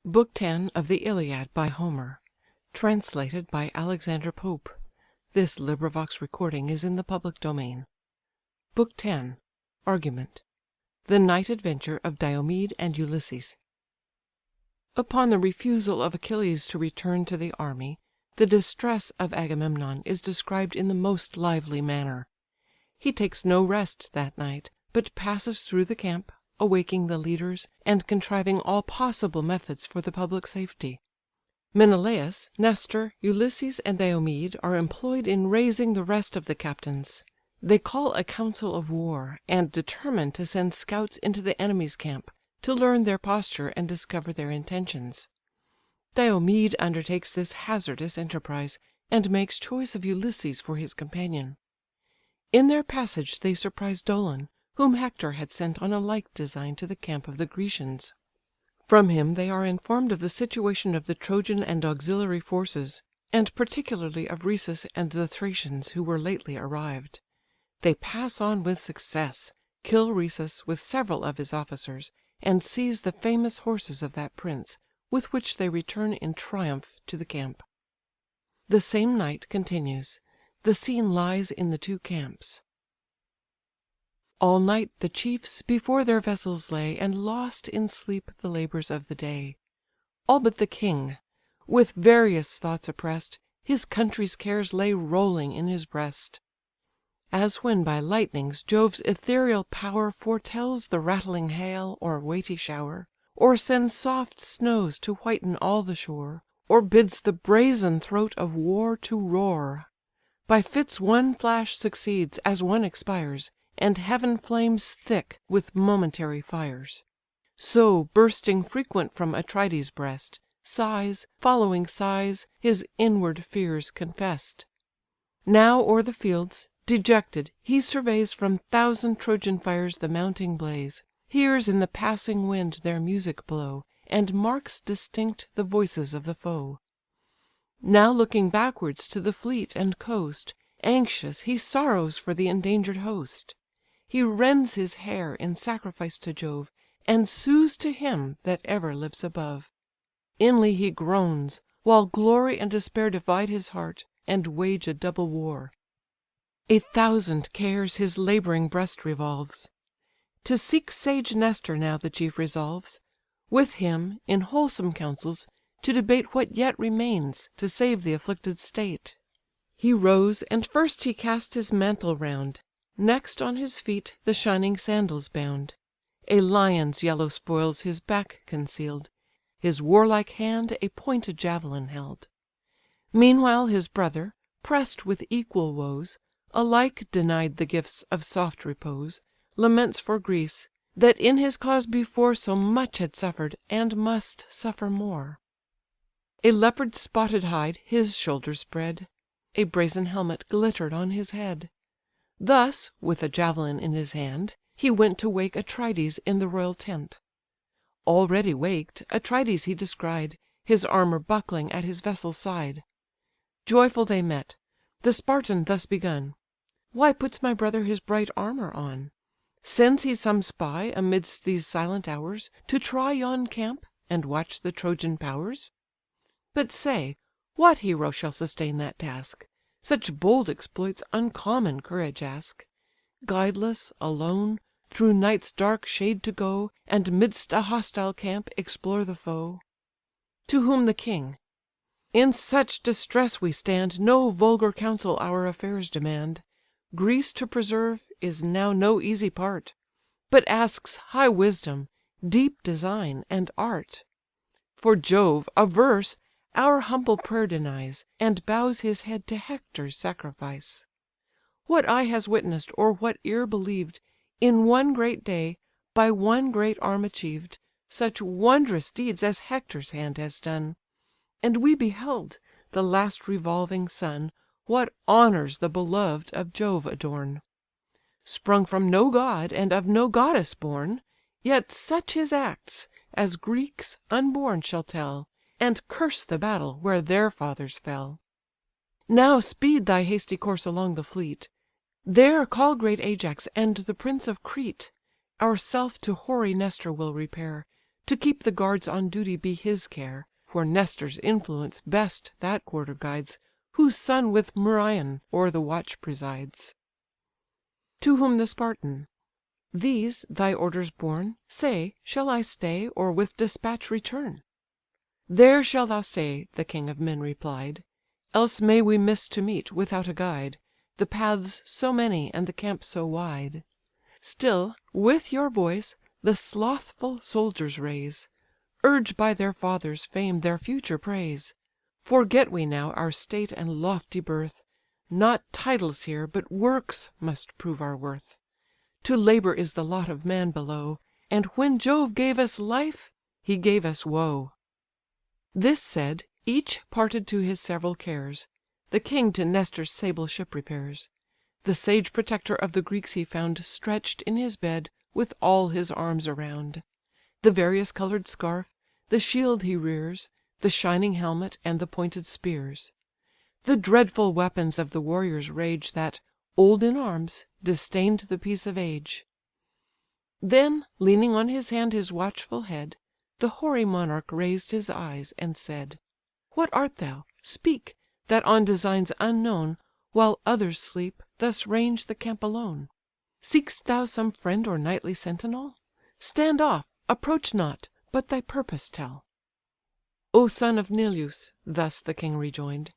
Book X of the Iliad by Homer. Translated by Alexander Pope. Is in the public domain. Book X. Argument. The Night Adventure of Diomed and Ulysses. Upon the refusal of Achilles to return to the army, the distress of Agamemnon is described in the most lively manner. He takes no rest that night, but passes through the camp, awaking the leaders, and contriving all possible methods for the public safety. Menelaus, Nestor, Ulysses, and Diomed are employed in raising the rest of the captains. They call a council of war, and determine to send scouts into the enemy's camp, to learn their posture and discover their intentions. Diomed undertakes this hazardous enterprise, and makes choice of Ulysses for his companion. In their passage they surprise Dolon, whom Hector had sent on a like design to the camp of the Grecians. From him they are informed of the situation of the Trojan and auxiliary forces, and particularly of Rhesus and the Thracians who were lately arrived. They pass on with success, kill Rhesus with several of his officers, and seize the famous horses of that prince, with which they return in triumph to the camp. The same night continues. The scene lies in the two camps. All night the chiefs before their vessels lay, and lost in sleep the labours of the day. All but the king, with various thoughts oppressed, his country's cares lay rolling in his breast. As when by lightnings Jove's ethereal power foretells the rattling hail, or weighty shower, or sends soft snows to whiten all the shore, or bids the brazen throat of war to roar. By fits one flash succeeds, as one expires, and heaven flames thick with momentary fires. So, bursting frequent from Atrides' breast, sighs, following sighs, his inward fears confess'd. Now o'er the fields, dejected, he surveys From thousand Trojan fires the mounting blaze, hears in the passing wind their music blow, and marks distinct the voices of the foe. Now looking backwards to the fleet and coast, anxious he sorrows for the endanger'd host. He rends his hair in sacrifice to Jove, and sues to him that ever lives above. Inly he groans, while glory and despair divide his heart, and wage a double war. 1,000 cares his labouring breast revolves. To seek sage Nestor now the chief resolves, with him, in wholesome counsels, to debate what yet remains to save the afflicted state. He rose, and first he cast his mantle round, next on his feet the shining sandals bound. A lion's yellow spoils his back concealed, his warlike hand a pointed javelin held. Meanwhile his brother, press'd with equal woes, alike denied the gifts of soft repose, laments for Greece, that in his cause before so much had suffered, and must suffer more. A leopard's spotted hide his shoulders spread, a brazen helmet glitter'd on his head. Thus, with a javelin in his hand, he went to wake Atrides in the royal tent. Already waked, Atrides he descried, his armour buckling at his vessel's side. Joyful they met. The Spartan thus begun: "Why puts my brother his bright armour on? Sends he some spy, amidst these silent hours, to try yon camp, and watch the Trojan powers? But say, what hero shall sustain that task? Such bold exploits uncommon courage ask. Guideless, alone, through night's dark shade to go, And midst a hostile camp explore the foe." To whom the king: "In such distress we stand, No vulgar counsel our affairs demand. Greece to preserve is now no easy part, But asks high wisdom, deep design, and art. For Jove, averse, our humble prayer denies, And bows his head to Hector's sacrifice. What eye has witnessed, or what ear believed, In one great day, by one great arm achieved, Such wondrous deeds as Hector's hand has done? And we beheld, the last revolving sun, What honours the beloved of Jove adorn. Sprung from no god, and of no goddess born, Yet such his acts, as Greeks unborn shall tell, And curse the battle where their fathers fell. Now speed thy hasty course along the fleet, There call great Ajax, and the prince of Crete. Ourself to hoary Nestor will repair, To keep the guards on duty be his care, for Nestor's influence best that quarter guides, whose son with Merion o'er the watch presides. To whom the Spartan: "These, thy orders borne, Say, shall I stay, or with despatch return?" "There shall thou stay," the king of men replied, "Else may we miss to meet, without a guide, The paths so many, and the camp so wide. Still, with your voice, the slothful soldiers raise, Urge by their father's fame their future praise. Forget we now our state and lofty birth, Not titles here, but works must prove our worth. To labour is the lot of man below, And when Jove gave us life, he gave us woe." This said, each parted to his several cares. The king to Nestor's sable ship repairs. The sage protector of the Greeks he found Stretch'd in his bed, with all his arms around. The various colour'd scarf, the shield he rears, The shining helmet, and the pointed spears. The dreadful weapons of the warrior's rage, That, old in arms, disdain'd the peace of age. Then, leaning on his hand his watchful head, The hoary monarch raised his eyes, and said: "What art thou? Speak, that on designs unknown, While others sleep, thus range the camp alone. Seek'st thou some friend or nightly sentinel? Stand off, approach not, but thy purpose tell." "O son of Neleus," thus the king rejoined,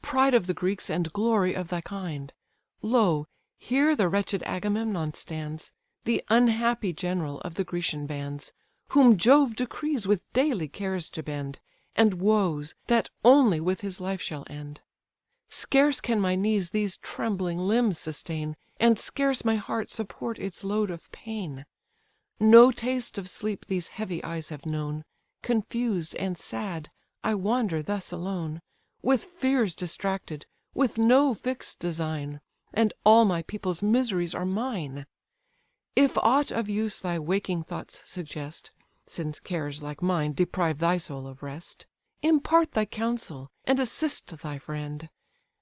"Pride of the Greeks, and glory of thy kind! Lo, here the wretched Agamemnon stands, The unhappy general of the Grecian bands, Whom Jove decrees with daily cares to bend, And woes, that only with his life shall end. Scarce can my knees these trembling limbs sustain, And scarce my heart support its load of pain. No taste of sleep these heavy eyes have known, Confused and sad, I wander thus alone, With fears distracted, with no fixed design, And all my people's miseries are mine. If aught of use thy waking thoughts suggest, Since cares, like mine, deprive thy soul of rest, Impart thy counsel, and assist thy friend.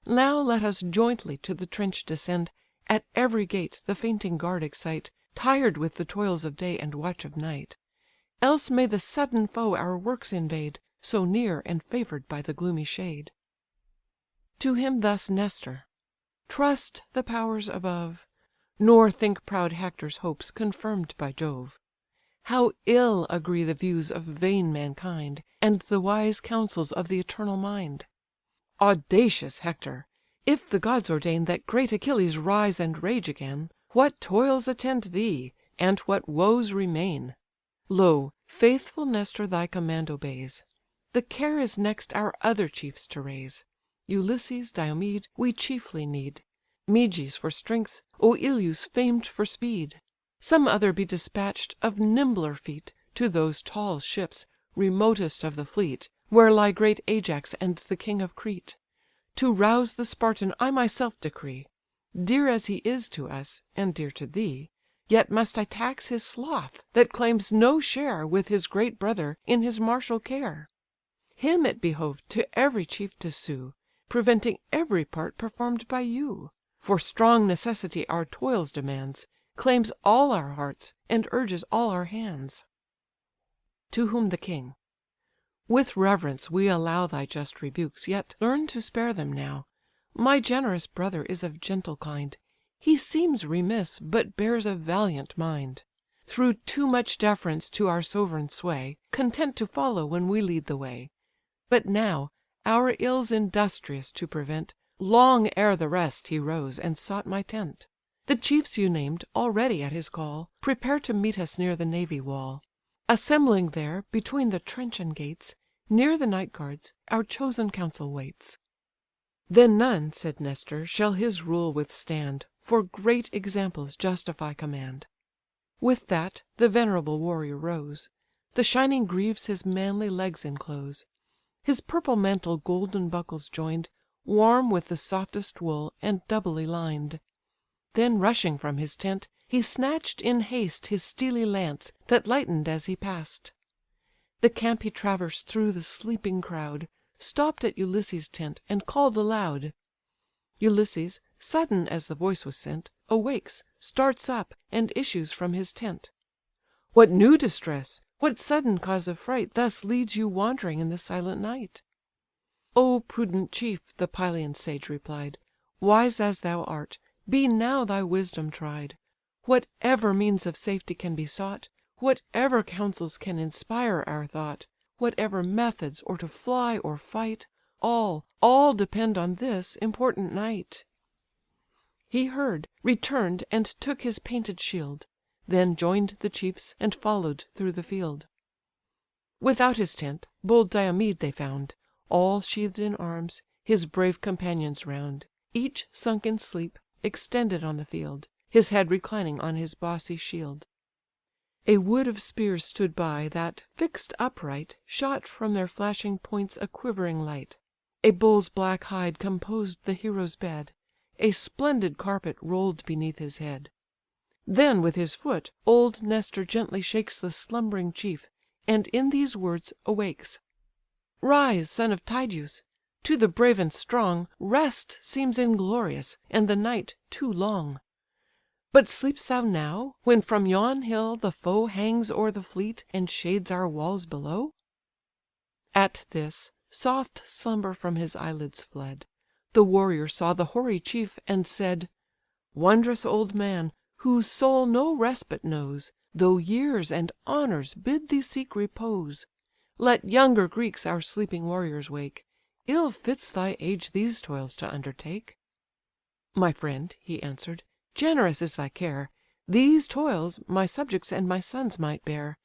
Now let us jointly to the trench descend, At every gate the fainting guard excite, Tired with the toils of day and watch of night. Else may the sudden foe our works invade, So near, and favour'd by the gloomy shade." To him thus Nestor: "Trust the powers above, Nor think proud Hector's hopes confirm'd by Jove. How ill agree the views of vain mankind, And the wise counsels of the eternal mind! Audacious Hector! If the gods ordain That great Achilles rise and rage again, What toils attend thee, and what woes remain! Lo, faithful Nestor thy command obeys. The care is next our other chiefs to raise. Ulysses, Diomed, we chiefly need; Meges for strength, Oïleus famed for speed. Some other be despatch'd of nimbler feet, To those tall ships, remotest of the fleet, Where lie great Ajax and the king of Crete. To rouse the Spartan I myself decree. Dear as he is to us, and dear to thee, Yet must I tax his sloth, that claims no share With his great brother in his martial care. Him it behoved to every chief to sue, Preventing every part perform'd by you; For strong necessity our toils demands, Claims all our hearts, and urges all our hands." To whom the king: "With reverence we allow Thy just rebukes, yet learn to spare them now. My generous brother is of gentle kind; He seems remiss, but bears a valiant mind. Through too much deference to our sovereign sway, Content to follow when we lead the way. But now, our ills industrious to prevent, Long ere the rest he rose, and sought my tent. The chiefs you named, already at his call, Prepare to meet us near the navy wall. Assembling there, between the trench and gates, Near the night guards, our chosen council waits." Then none, said Nestor, shall his rule withstand, For great examples justify command. With that, the venerable warrior rose; The shining greaves his manly legs enclose. His purple mantle golden buckles join'd, Warm with the softest wool, and doubly lined. Then rushing from his tent, he snatch'd in haste His steely lance, that lighten'd as he pass'd. The camp he traversed through the sleeping crowd, Stopp'd at Ulysses' tent, and call'd aloud. Ulysses, sudden as the voice was sent, Awakes, starts up, and issues from his tent. "What new distress? What sudden cause of fright thus leads you wandering in the silent night?" "O prudent chief! (the Pylian sage replied,) Wise as thou art, be now thy wisdom tried. Whatever means of safety can be sought, Whatever counsels can inspire our thought, Whatever methods, or to fly or fight, all depend on this important night." He heard, return'd, and took his painted shield; Then join'd the chiefs, and follow'd through the field. Without his tent, bold Diomed they found, All sheathed in arms, his brave companions round, Each sunk in sleep, extended on the field, His head reclining on his bossy shield. A wood of spears stood by, that, fix'd upright, Shot from their flashing points a quivering light. A bull's black hide composed the hero's bed, A splendid carpet roll'd beneath his head. Then with his foot old Nestor gently shakes the slumbering chief, and in these words awakes: "Rise, son of Tydeus! To the brave and strong Rest seems inglorious, and the night too long. But sleep'st thou now, when from yon hill the foe Hangs o'er the fleet, and shades our walls below?" At this, soft slumber from his eyelids fled. The warrior saw the hoary chief, and said: "Wondrous old man, whose soul no respite knows, Though years and honours bid thee seek repose, Let younger Greeks our sleeping warriors wake; Ill fits thy age these toils to undertake." "My friend (he answer'd), generous is thy care; These toils my subjects and my sons might bear;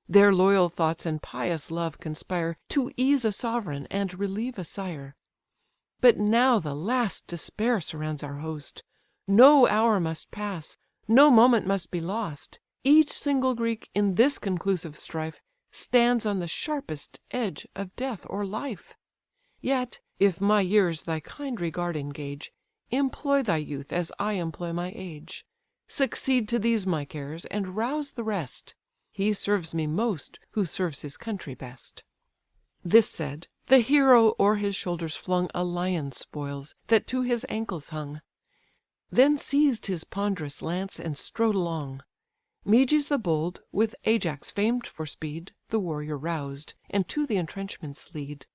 Their loyal thoughts and pious love conspire To ease a sovereign, and relieve a sire. But now the last despair surrounds our host; No hour must pass, no moment must be lost; Each single Greek, in this conclusive strife, Stands on the sharpest edge of death or life. Yet, if my years thy kind regard engage, Employ thy youth as I employ my age; Succeed to these my cares, and rouse the rest; He serves me most, who serves his country best." This said, the hero o'er his shoulders flung A lion's spoils, that to his ankles hung; Then seized his ponderous lance, and strode along. Meges the bold, with Ajax famed for speed, The warrior roused, and to the entrenchments lead.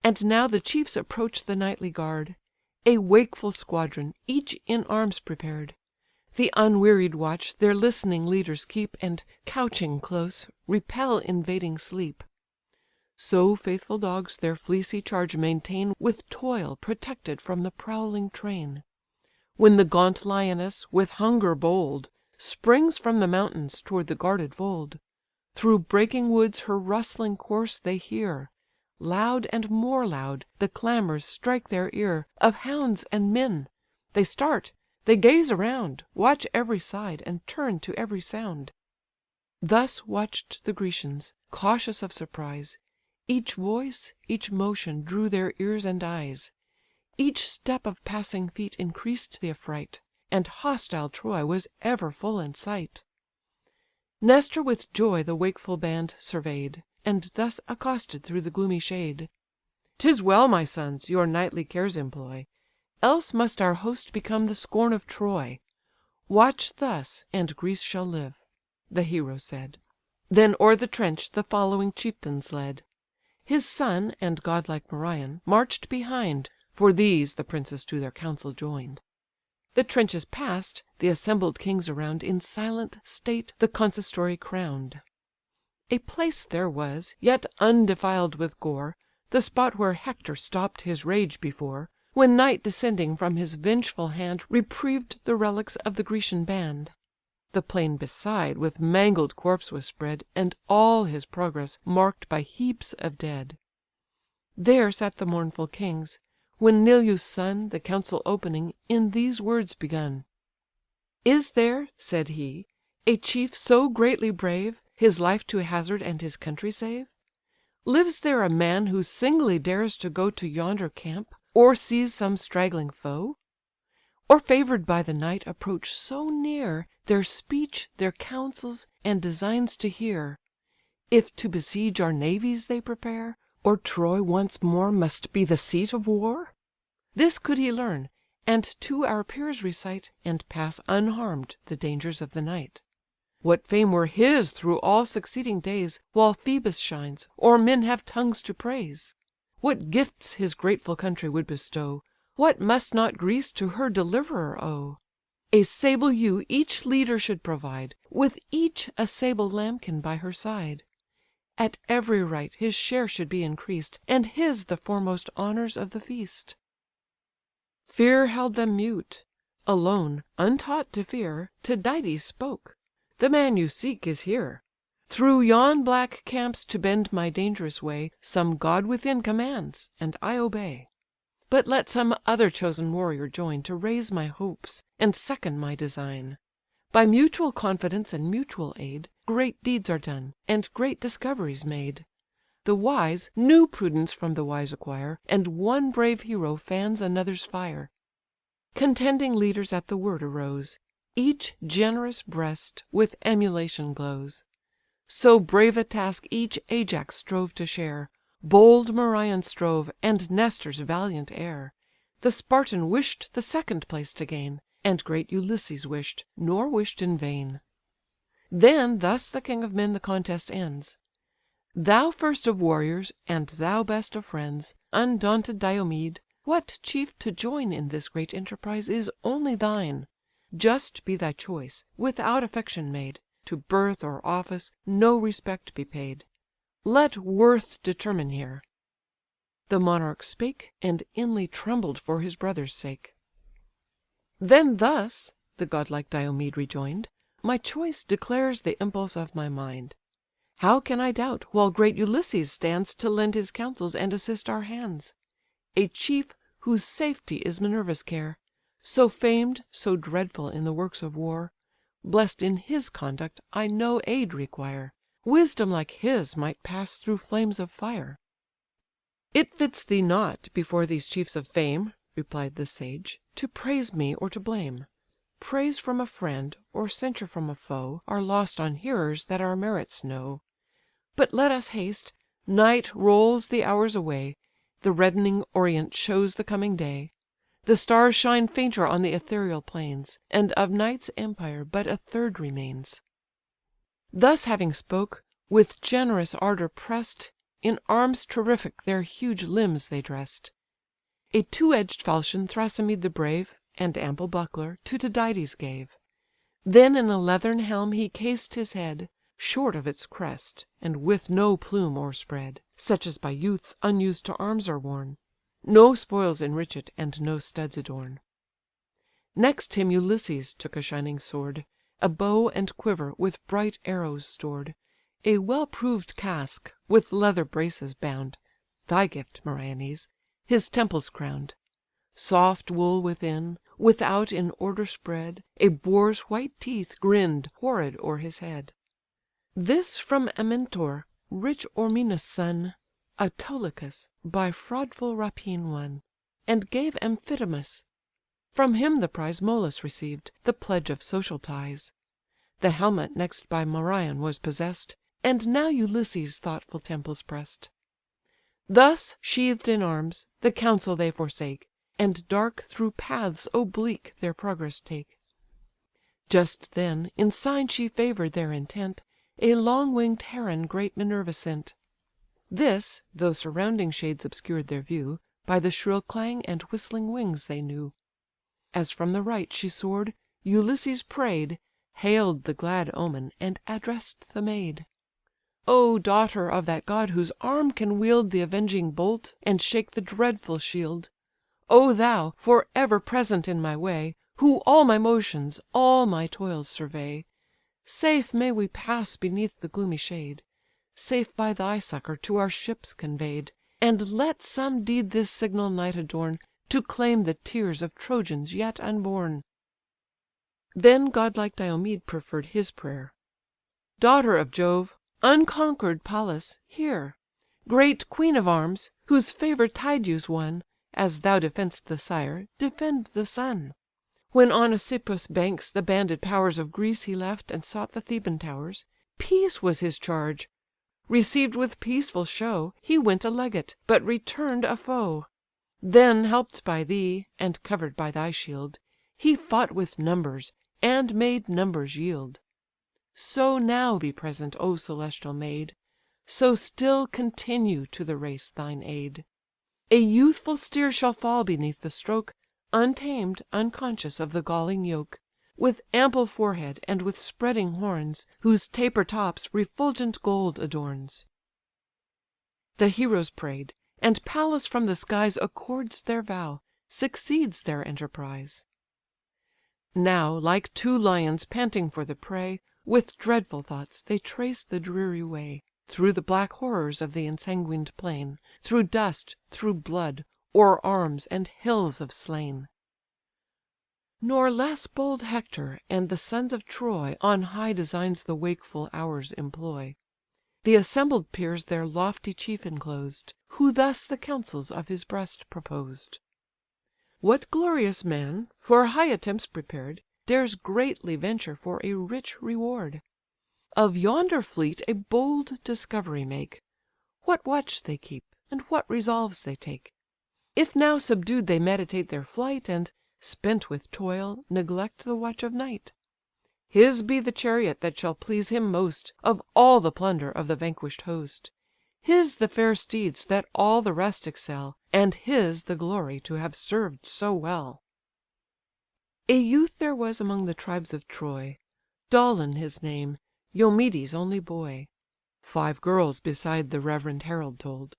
And now the chiefs approach the nightly guard, A wakeful squadron, each in arms prepared. The unwearied watch their listening leaders keep, And, couching close, repel invading sleep. So faithful dogs their fleecy charge maintain, With toil protected from the prowling train. When the gaunt lioness, with hunger bold, Springs from the mountains toward the guarded fold, Through breaking woods her rustling course they hear; Loud and more loud the clamours strike their ear, Of hounds and men: they start, they gaze around, Watch every side, and turn to every sound. Thus watch'd the Grecians, cautious of surprise; Each voice, each motion drew their ears and eyes; Each step of passing feet increased the affright, And hostile Troy was ever full in sight. Nestor with joy the wakeful band survey'd, And thus accosted through the gloomy shade: "'Tis well, my sons, your nightly cares employ, Else must our host become the scorn of Troy. Watch thus, and Greece shall live." The hero said. Then o'er the trench the following chieftains led. His son, and godlike Merion, march'd behind, For these the princes to their council join'd. The trenches pass'd, the assembled kings around In silent state the consistory crown'd. A place there was, yet undefiled with gore, The spot where Hector stopp'd his rage before, When night descending from his vengeful hand Reprieved the relics of the Grecian band. The plain beside with mangled corpse was spread, And all his progress mark'd by heaps of dead. There sat the mournful kings; when Neleus' son, The council opening, in these words begun: "Is there (said he) a chief so greatly brave, His life to hazard, and his country save? Lives there a man who singly dares to go To yonder camp, or seize some straggling foe? Or favour'd by the night approach so near, Their speech, their counsels, and designs to hear? If to besiege our navies they prepare, Or Troy once more must be the seat of war? This could he learn, and to our peers recite, And pass unharm'd the dangers of the night. What fame were his through all succeeding days, While Phœbus shines, or men have tongues to praise! What gifts his grateful country would bestow, What must not Greece to her deliverer owe! A sable ewe each leader should provide, With each a sable lambkin by her side. At every rite his share should be increased, And his the foremost honours of the feast. Fear held them mute: alone, untaught to fear, Tydides spoke: "The man you seek is here. Through yon black camps to bend my dangerous way, Some god within commands, and I obey. But let some other chosen warrior join, To raise my hopes, and second my design. By mutual confidence and mutual aid, Great deeds are done, and great discoveries made. The wise new prudence from the wise acquire, And one brave hero fans another's fire." Contending leaders at the word arose; Each generous breast with emulation glows. So brave a task each Ajax strove to share, Bold Merion strove, and Nestor's valiant heir. The Spartan wish'd the second place to gain, And great Ulysses wish'd, nor wish'd in vain. Then thus the king of men the contest ends: "Thou first of warriors, and thou best of friends, Undaunted Diomed, what chief to join In this great enterprise is only thine. Just be thy choice, without affection made; To birth or office no respect be paid. Let worth determine here." The monarch spake, And inly trembled for his brother's sake. "Then thus (the godlike Diomed rejoined) My choice declares the impulse of my mind. How can I doubt, while great Ulysses stands To lend his counsels and assist our hands? A chief, whose safety is Minerva's care, So famed, so dreadful in the works of war; Bless'd in his conduct, I no aid require; Wisdom like his might pass through flames of fire." "It fits thee not, before these chiefs of fame (replied the sage), to praise me or to blame. Praise from a friend, or censure from a foe, Are lost on hearers that our merits know. But let us haste: night rolls the hours away, The reddening orient shows the coming day. The stars shine fainter on the ethereal plains, And of night's empire but a third remains." Thus having spoke, with generous ardour press'd, In arms terrific their huge limbs they dress'd. A two-edged falchion Thrasymed the brave, And ample buckler, to Tydides gave. Then in a leathern helm he cased his head, Short of its crest, and with no plume o'erspread, Such as by youths unused to arms are worn. No spoils enrich it, and no studs adorn. Next him Ulysses took a shining sword, A bow and quiver with bright arrows stored, A well proved casque, with leather braces bound (Thy gift, Meriones) his temples crown'd. Soft wool within, without in order spread, A boar's white teeth grinn'd horrid o'er his head. This from Amyntor, rich Ormenus' son, Autolycus, by fraudful rapine won, And gave Amphidamas. From him the prize Molus received, the pledge of social ties. The helmet next by Merion was possess'd, And now Ulysses' thoughtful temples press'd. Thus, sheathed in arms, the council they forsake, And dark through paths oblique their progress take. Just then, in sign she favour'd their intent, A long-wing'd heron great Minerva sent. This, though surrounding shades obscured their view, By the shrill clang and whistling wings they knew. As from the right she soar'd, Ulysses pray'd, Hail'd the glad omen, and address'd the maid: "O daughter of that god whose arm can wield The avenging bolt, and shake the dreadful shield! O thou, for ever present in my way, Who all my motions, all my toils survey! Safe may we pass beneath the gloomy shade, Safe by thy succour to our ships convey'd, And let some deed this signal night adorn, To claim the tears of Trojans yet unborn." Then godlike Diomed preferr'd his prayer: "Daughter of Jove, unconquer'd Pallas, hear! Great queen of arms, whose favour Tydeus won, As thou defend'st the sire, defend the son. When on Æsepus' banks the banded powers Of Greece he left, and sought the Theban towers, Peace was his charge: received with peaceful show, He went a legate, but return'd a foe. Then help'd by thee, and cover'd by thy shield, He fought with numbers, and made numbers yield. So now be present, O celestial maid! So still continue to the race thine aid. A youthful steer shall fall beneath the stroke, Untamed, unconscious of the galling yoke, With ample forehead, and with spreading horns, Whose taper tops refulgent gold adorns." The heroes pray'd, and Pallas from the skies Accords their vow, succeeds their enterprise. Now, like two lions panting for the prey, With dreadful thoughts they trace the dreary way, Through the black horrors of the ensanguined plain, Through dust, through blood, o'er arms and hills of slain. Nor less bold Hector, and the sons of Troy, On high designs the wakeful hours employ. The assembled peers their lofty chief enclosed, Who thus the counsels of his breast proposed: "What glorious man, for high attempts prepared, Dares greatly venture for a rich reward? Of yonder fleet a bold discovery make, What watch they keep, and what resolves they take? If now subdued they meditate their flight, And, spent with toil, neglect the watch of night? His be the chariot that shall please him most, Of all the plunder of the vanquish'd host; His the fair steeds that all the rest excel, And his the glory to have served so well." A youth there was among the tribes of Troy, Dolon his name, Eumedes' only boy; 5 girls beside the reverend herald told.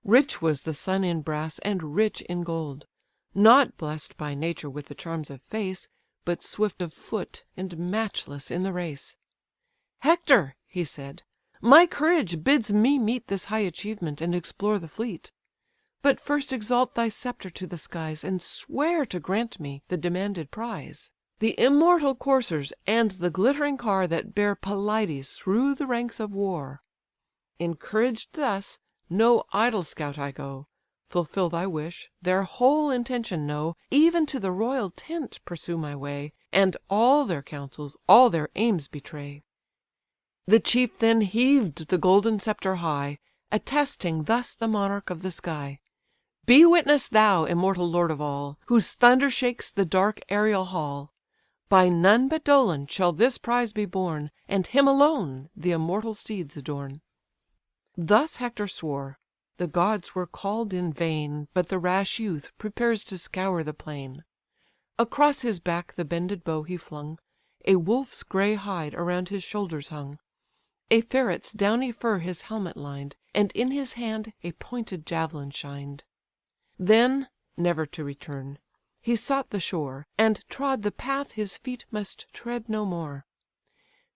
Rich was the son in brass, and rich in gold; Not bless'd by nature with the charms of face, But swift of foot, and matchless in the race. "Hector (he said), my courage bids me meet This high achievement, and explore the fleet. But first exalt thy sceptre to the skies, And swear to grant me the demanded prize, The immortal coursers, and the glittering car That bear Pelides through the ranks of war. Encouraged thus, no idle scout I go; Fulfil thy wish, their whole intention know, Even to the royal tent pursue my way, And all their counsels, all their aims betray." The chief then heaved the golden sceptre high, Attesting thus the monarch of the sky: "Be witness thou, immortal lord of all, Whose thunder shakes the dark aerial hall: By none but Dolon shall this prize be borne, And him alone the immortal steeds adorn." Thus Hector swore: the gods were called in vain, But the rash youth prepares to scour the plain. Across his back the bended bow he flung, A wolf's grey hide around his shoulders hung, A ferret's downy fur his helmet lined, And in his hand a pointed javelin shined. Then, never to return, he sought the shore, And trod the path his feet must tread no more.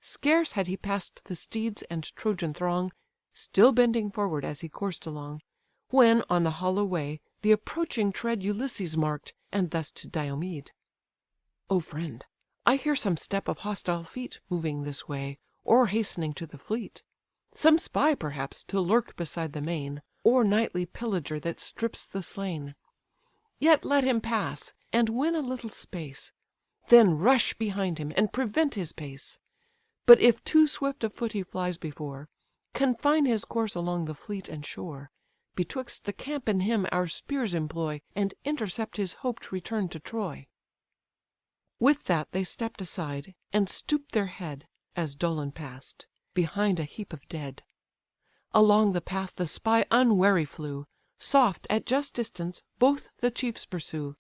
Scarce had he pass'd the steeds and Trojan throng, Still bending forward as he coursed along, When, on the hollow way, the approaching tread Ulysses mark'd, and thus to Diomed: "O friend, I hear some step of hostile feet Moving this way, or hastening to the fleet; Some spy, perhaps, to lurk beside the main, Or nightly pillager that strips the slain. Yet let him pass, and win a little space; Then rush behind him, and prevent his pace. But if too swift of foot he flies before, Confine his course along the fleet and shore; Betwixt the camp and him our spears employ, And intercept his hoped return to Troy." With that they stepp'd aside, and stoop'd their head, As Dolon pass'd, behind a heap of dead. Along the path the spy unwary flew; Soft, at just distance, both the chiefs pursue;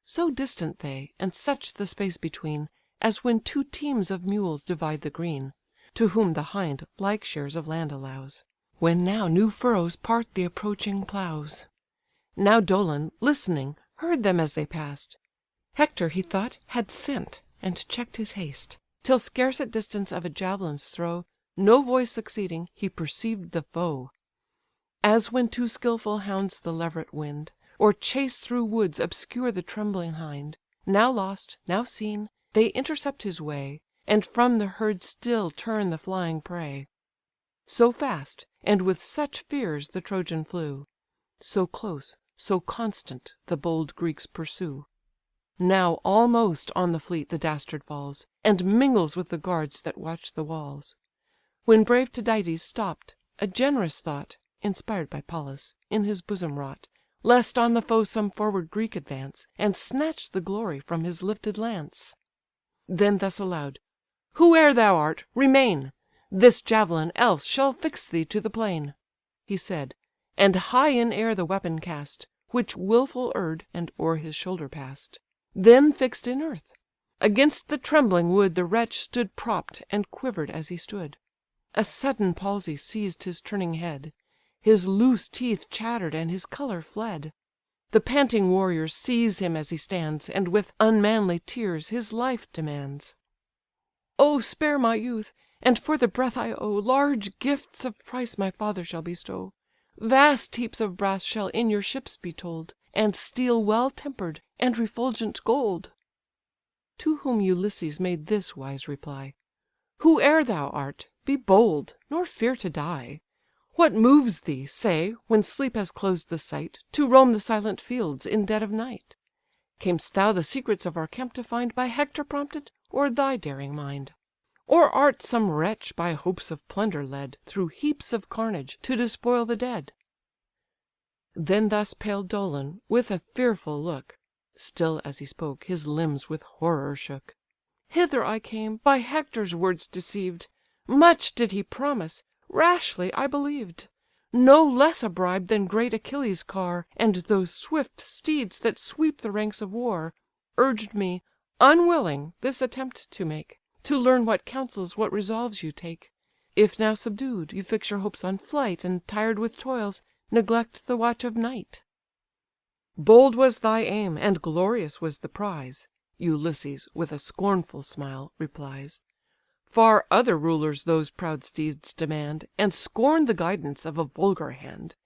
So distant they, and such the space between, As when 2 teams of mules divide the green, To whom the hind like shares of land allows, When now new furrows part the approaching ploughs. Now Dolon, listening, heard them as they pass'd; Hector, he thought, had sent, and check'd his haste, Till scarce at distance of a javelin's throw, No voice succeeding, he perceived the foe. As when 2 skilful hounds the leveret wind, Or chase through woods obscure the trembling hind, Now lost, now seen, they intercept his way, And from the herd still turn the flying prey. So fast, and with such fears the Trojan flew; So close, so constant, the bold Greeks pursue. Now almost on the fleet the dastard falls, And mingles with the guards that watch the walls. When brave Tydides stopp'd, a generous thought (Inspired by Pallas) in his bosom wrought, Lest on the foe some forward Greek advance, And snatch the glory from his lifted lance. Then thus aloud: Whoe'er thou art, remain! This javelin else shall fix thee to the plain." He said, and high in air the weapon cast, Which wilful err'd, and o'er his shoulder pass'd; Then fix'd in earth. Against the trembling wood The wretch stood propp'd, and quiver'd as he stood. A sudden palsy seized his turning head, His loose teeth chatter'd, and his colour fled. The panting warriors seize him as he stands, And with unmanly tears his life demands. "Oh spare my youth! and for the breath I owe, Large gifts of price my father shall bestow. Vast heaps of brass shall in your ships be told, And steel well temper'd, and refulgent gold." To whom Ulysses made this wise reply: "Whoe'er thou art, be bold, nor fear to die. What moves thee, say, when sleep has closed the sight, To roam the silent fields in dead of night? Cam'st thou the secrets of our camp to find, By Hector prompted, or thy daring mind? Or art some wretch by hopes of plunder led, Through heaps of carnage, to despoil the dead?" Then thus pale Dolon, with a fearful look, (Still as he spoke, his limbs with horror shook,) "Hither I came, by Hector's words deceived; Much did he promise, rashly I believed. No less a bribe than great Achilles' car, And those swift steeds that sweep the ranks of war, Urged me, unwilling, this attempt to make, To learn what counsels, what resolves you take; If now subdued, you fix your hopes on flight, And tired with toils, neglect the watch of night." "Bold was thy aim, and glorious was the prize," Ulysses, with a scornful smile, replies. "Far other rulers those proud steeds demand, And scorn the guidance of a vulgar hand.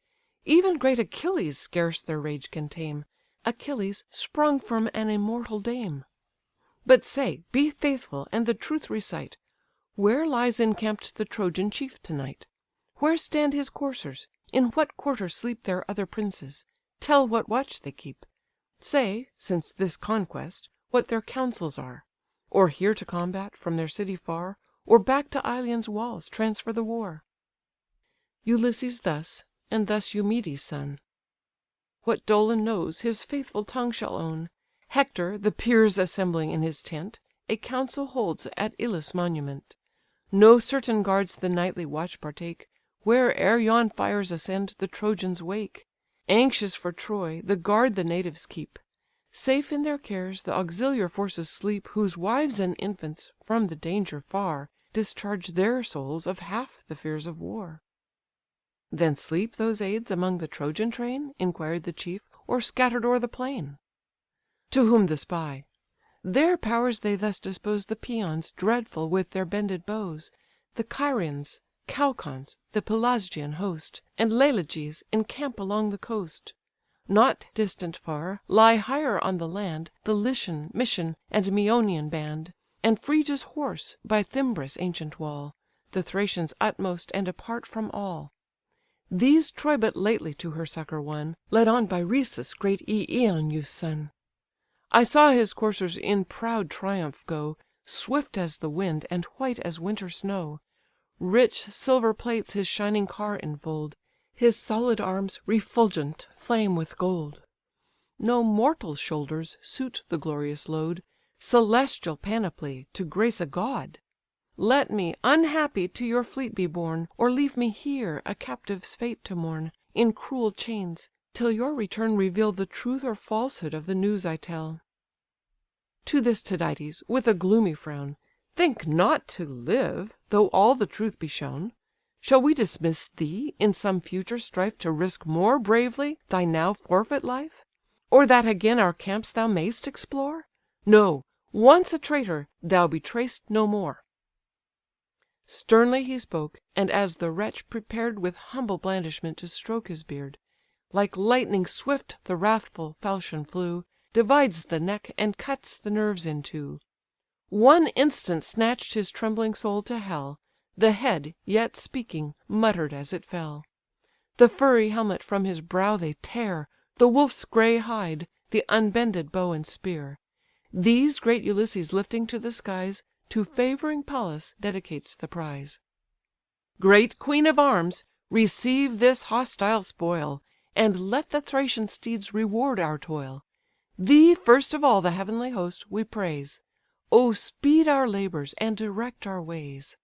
Even great Achilles scarce their rage can tame, Achilles, sprung from an immortal dame. But say, be faithful, and the truth recite, Where lies encamp'd the Trojan chief to night? Where stand his coursers? In what quarter sleep Their other princes? Tell what watch they keep. Say, since this conquest, what their counsels are; Or here to combat, from their city far, Or back to Ilion's walls transfer the war." Ulysses thus, and thus Eumedes' son. What Dolon knows, his faithful tongue shall own. Hector, the peers assembling in his tent, A council holds at Ilus' monument. No certain guards the nightly watch partake, Where'er yon fires ascend, the Trojans wake. Anxious for Troy, the guard the natives keep; Safe in their cares the auxiliar forces sleep, Whose wives and infants, from the danger far, Discharge their souls of half the fears of war. "Then sleep those aids among the Trojan train?" Inquired the chief, "or scatter'd o'er the plain?" To whom the spy: "Their powers they thus dispose The Paeons, dreadful with their bended bows, The Carians, Caucons, the Pelasgian host, And Leleges, encamp along the coast. Not distant far, lie higher on the land, The Lycian, Mysian, and Mæonian band, And Phrygia's horse, by Thymbrus' ancient wall, The Thracians utmost, and apart from all. These Troy but lately to her succour won, Led on by Rhesus, great Eioneus' son. I saw his coursers in proud triumph go, Swift as the wind, and white as winter snow. Rich silver plates his shining car enfold, His solid arms refulgent flame with gold. No mortal shoulders suit the glorious load, Celestial panoply, to grace a god! Let me, unhappy, to your fleet be borne, Or leave me here, a captive's fate to mourn, In cruel chains, till your return reveal The truth or falsehood of the news I tell." To this Tydides, with a gloomy frown: "Think not to live, though all the truth be shown. Shall we dismiss thee, in some future strife To risk more bravely thy now forfeit life? Or that again our camps thou mayst explore? No, once a traitor, thou be traced no more." Sternly he spoke, and as the wretch prepared With humble blandishment to stroke his beard, Like lightning swift the wrathful falchion flew, Divides the neck, and cuts the nerves in two. One instant snatch'd his trembling soul to hell; The head, yet speaking, mutter'd as it fell. The furry helmet from his brow they tear, The wolf's grey hide, the unbended bow and spear. These great Ulysses lifting to the skies, To favouring Pallas dedicates the prize: "Great queen of arms! receive this hostile spoil, And let the Thracian steeds reward our toil. Thee first of all the heavenly host we praise. O speed our labours, and direct our ways."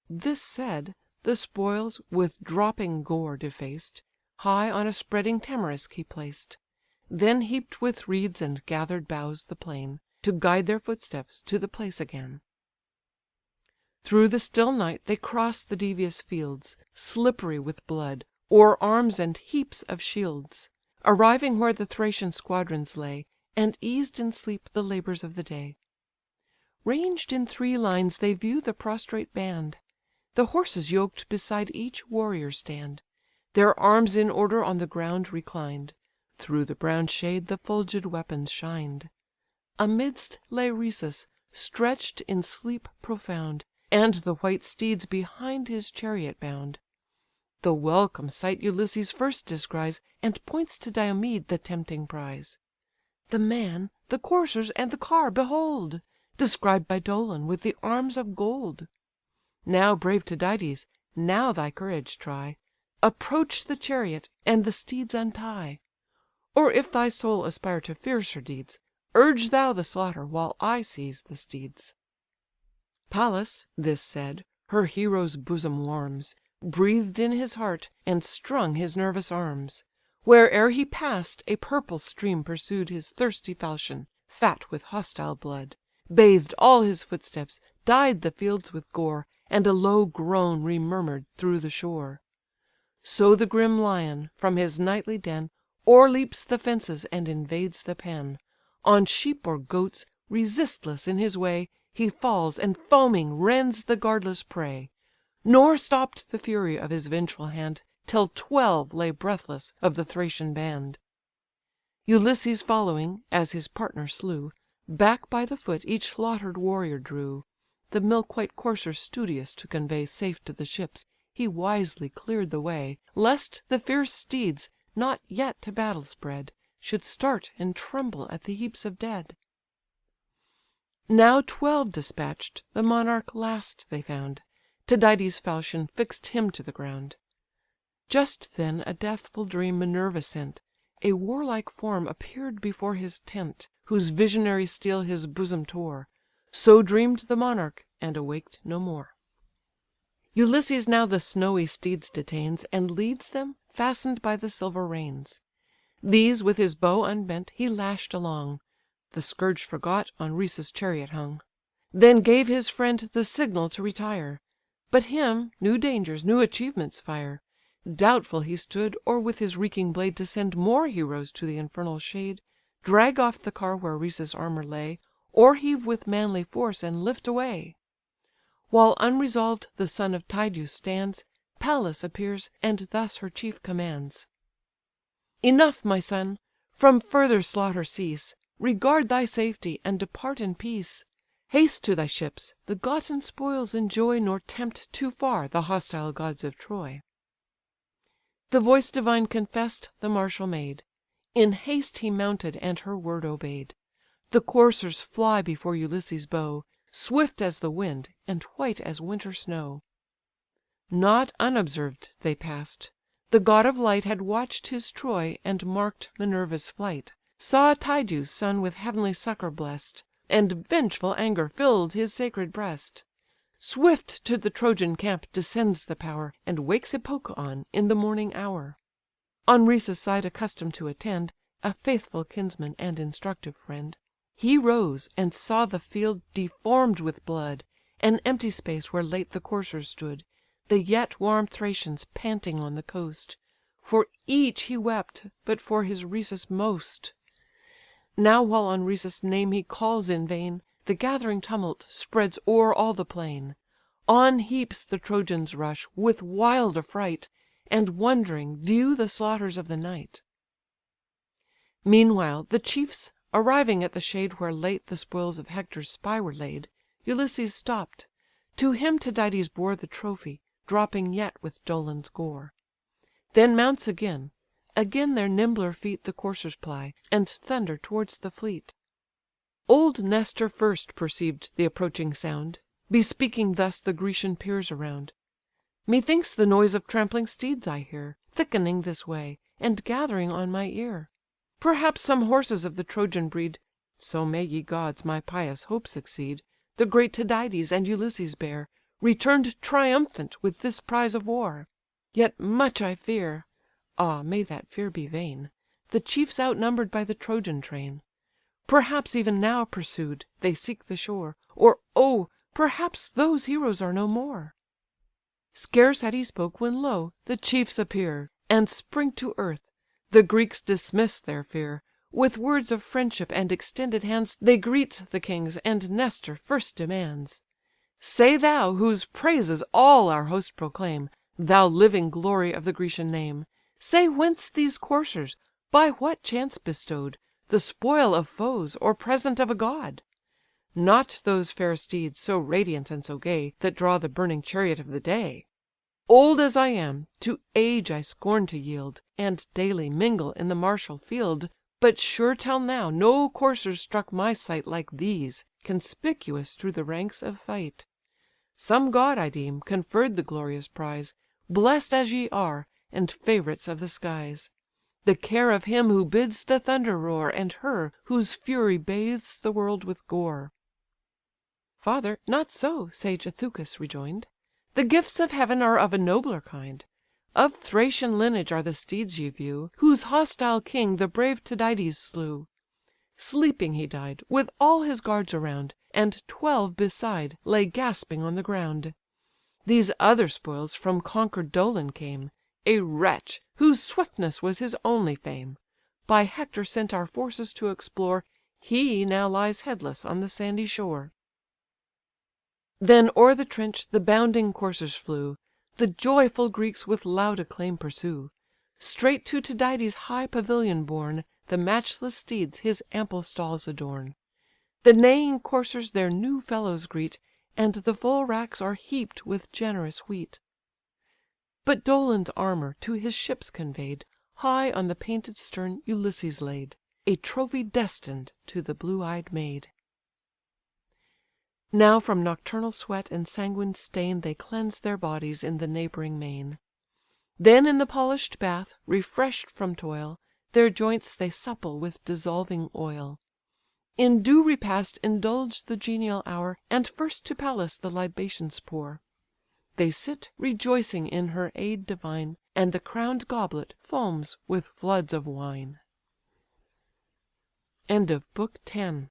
This said, the spoils, with dropping gore defaced, High on a spreading tamarisk he placed; Then heap'd with reeds and gather'd boughs the plain, To guide their footsteps to the place again. Through the still night they cross the devious fields, Slippery with blood, o'er arms and heaps of shields, Arriving where the Thracian squadrons lay, And eased in sleep the labours of the day. Ranged in 3 lines they view the prostrate band; The horses yoked beside each warrior stand, Their arms in order on the ground reclined; Through the brown shade the fulgid weapons shined. Amidst lay Rhesus, stretch'd in sleep profound, And the white steeds behind his chariot bound. The welcome sight Ulysses first descries, And points to Diomed the tempting prize. "The man, the coursers, and the car behold, Described by Dolon with the arms of gold. Now, brave Tydides, now thy courage try, Approach the chariot, and the steeds untie; Or if thy soul aspire to fiercer deeds, Urge thou the slaughter, while I seize the steeds." Pallas, this said, her hero's bosom warms, Breathed in his heart, and strung his nervous arms. Where'er he pass'd, a purple stream pursued His thirsty falchion, fat with hostile blood, Bathed all his footsteps, dyed the fields with gore, And a low groan remurmured through the shore. So the grim lion, from his nightly den, O'erleaps the fences, and invades the pen; On sheep or goats, resistless in his way, He falls, and foaming rends the guardless prey; Nor stopp'd the fury of his vengeful hand, Till 12 lay breathless of the Thracian band. Ulysses following, as his partner slew, Back by the foot each slaughter'd warrior drew; The milk white coursers studious to convey Safe to the ships, he wisely clear'd the way, Lest the fierce steeds, not yet to battle spread, Should start and tremble at the heaps of dead. Now 12 despatch'd, the monarch last they found; Tydides' falchion fix'd him to the ground. Just then a deathful dream Minerva sent; A warlike form appear'd before his tent, Whose visionary steel his bosom tore; So dream'd the monarch, and awaked no more. Ulysses now the snowy steeds detains, And leads them, fasten'd by the silver reins. These with his bow unbent he lash'd along; The scourge forgot, on Rhesus' chariot hung; Then gave his friend the signal to retire; But him new dangers, new achievements fire. Doubtful he stood, or with his reeking blade To send more heroes to the infernal shade, Drag off the car where Rhesus' armour lay, Or heave with manly force, and lift away. While unresolved the son of Tydeus stands, Pallas appears, and thus her chief commands: "Enough, my son! from further slaughter cease, Regard thy safety, and depart in peace. Haste to thy ships, the gotten spoils enjoy, Nor tempt too far the hostile gods of Troy." The voice divine confess'd the martial maid; In haste he mounted, and her word obey'd. The coursers fly before Ulysses' bow, Swift as the wind, and white as winter snow. Not unobserved they pass'd: the god of light Had watch'd his Troy, and mark'd Minerva's flight, Saw Tydeus' son with heavenly succour bless'd, And vengeful anger fill'd his sacred breast. Swift to the Trojan camp descends the power, And wakes Hippocoon in the morning hour. On Rhesus' side accustom'd to attend, A faithful kinsman and instructive friend, He rose, and saw the field deform'd with blood, An empty space where late the coursers stood, The yet warm Thracians panting on the coast; For each he wept, but for his Rhesus most. Now while on Rhesus' name he calls in vain, The gathering tumult spreads o'er all the plain; On heaps the Trojans rush, with wild affright, And wondering view the slaughters of the night. Meanwhile the chiefs, arriving at the shade Where late the spoils of Hector's spy were laid, Ulysses stopp'd; to him Tydides bore The trophy, dropping yet with Dolon's gore. Then mounts again; again their nimbler feet The coursers ply, and thunder towards the fleet. Old Nestor first perceived the approaching sound, Bespeaking thus the Grecian peers around: "Methinks the noise of trampling steeds I hear, Thickening this way, and gathering on my ear. Perhaps some horses of the Trojan breed So may ye gods my pious hope succeed, the great Tydides and Ulysses bear, Return'd triumphant with this prize of war. Yet much I fear (ah, may that fear be vain!) The chiefs outnumber'd by the Trojan train. Perhaps even now pursued, they seek the shore, Or, oh! perhaps those heroes are no more." Scarce had he spoke, when lo! the chiefs appear, And spring to earth: the Greeks dismiss their fear; With words of friendship and extended hands They greet the kings, and Nestor first demands: "Say thou, whose praises all our host proclaim, Thou living glory of the Grecian name, Say whence these coursers, by what chance bestow'd, The spoil of foes, or present of a god? Not those fair steeds, so radiant and so gay, That draw the burning chariot of the day. Old as I am, to age I scorn to yield, And daily mingle in the martial field; But sure till now no coursers struck my sight Like these, conspicuous through the ranks of fight. Some god, I deem, conferr'd the glorious prize, Bless'd as ye are, and favourites of the skies; The care of him who bids the thunder roar, And her, whose fury bathes the world with gore." "Father, not so, sage Ithacus rejoin'd: The gifts of heaven are of a nobler kind. Of Thracian lineage are the steeds ye view, Whose hostile king the brave Tydides slew. Sleeping he died, with all his guards around, And 12 beside lay gasping on the ground. These other spoils from conquer'd Dolon came, A wretch, whose swiftness was his only fame; By Hector sent our forces to explore, He now lies headless on the sandy shore." Then o'er the trench the bounding coursers flew; The joyful Greeks with loud acclaim pursue. Straight to Tydides' high pavilion borne, The matchless steeds his ample stalls adorn. The neighing coursers their new fellows greet, And the full racks are heap'd with generous wheat. But Dolon's armour, to his ships convey'd, High on the painted stern Ulysses laid, A trophy destined to the blue eyed maid. Now from nocturnal sweat and sanguine stain They cleanse their bodies in the neighbouring main. Then in the polish'd bath, refresh'd from toil, Their joints they supple with dissolving oil. In due repast indulge the genial hour, And first to Pallas the libations pour. They sit, rejoicing in her aid divine, And the crown'd goblet foams with floods of wine. Book 10.